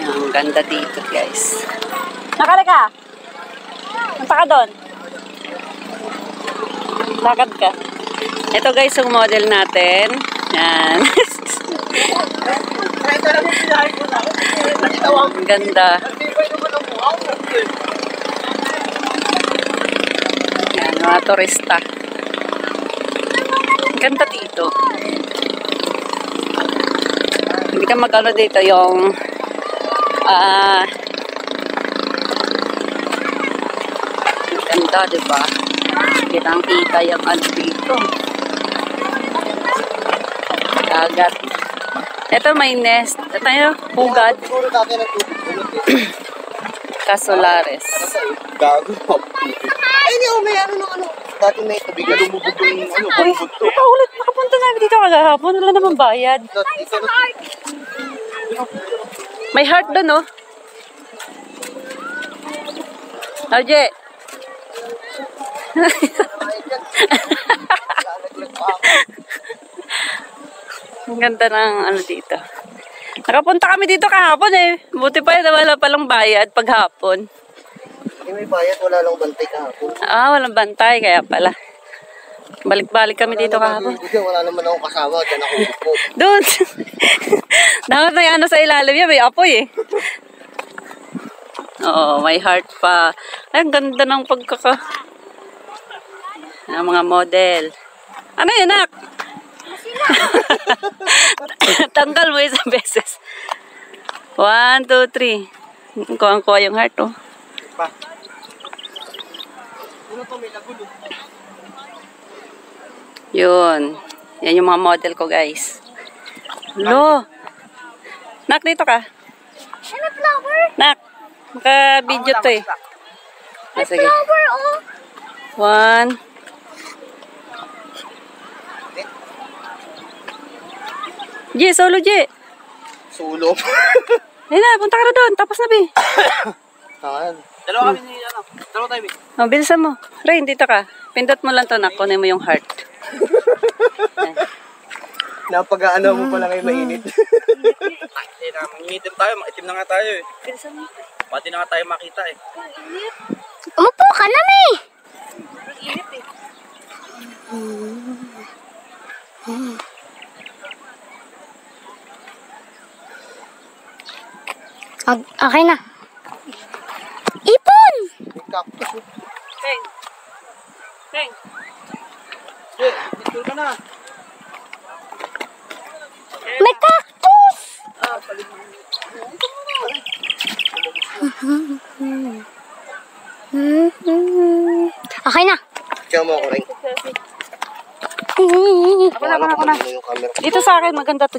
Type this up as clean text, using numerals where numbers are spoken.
Ang ganda dito, guys. Nakala ka? Punta ka doon. Lakad ka. Ito guys, yung model natin. Yan. Ang ganda. Yan, mga turista. Ang ganda dito. Hindi ka mag-ano dito yung ganda, diba? Kitang-kita yung ano dito. Dagat. Ito may nest. Ito yung pugad. Casolares. Gago. Ay, hindi ako may ano. Dati may tubig na lumubog yung ano. Ikaw ulit. Nakapunta namin dito kagahapon. Wala naman bayad. May heart doon, oh. Oje. Ang ganda ng ano dito. Nakapunta kami dito kahapon eh. Buti pa yun, wala palang bayad paghapon. Hindi may bayad, wala lang bantay kahapon. Walang bantay, kaya pala. Balik-balik kami dito kahapon. Wala naman akong kasama, dyan ako upo. Doon! Dapat may ano sa ilalim yan, may apoy eh. Oo, may heart pa. Ay, ang ganda ng ang mga model. Ano yun, nak? Tanggal mo isang beses. 1, 2, 3. Kuha yung heart, oh. Pa. Ano to, may lagulo? Yun. Yan yung mga model ko, guys. Lo. Nak, dito ka. Ano flower? Nak, maka-video to eh. Sige. Flower, oh. 1. G, solo G. Sulo. Ayun na, punta ka na doon. Tapos na, B. Saan? Dalawa kami ni ano. Dalawa tayo, Oh, bilisan mo. Rain, dito ka. Pindot mo lang to, nak. Kunin mo yung heart. Napag-aano mo pala kayo mainit. Hindi na, mangingitim tayo. Maitim na nga tayo eh. Bilisan mo. Pati na nga tayo makita eh. Umupo ka na, May. Init eh. Okay na. Ipon! May cactus. Peng. Peng. Jay, picture ka na. May cactus! Okay na. Tiyan mo ako rin. Ako na. Dito sa akin, maganda to.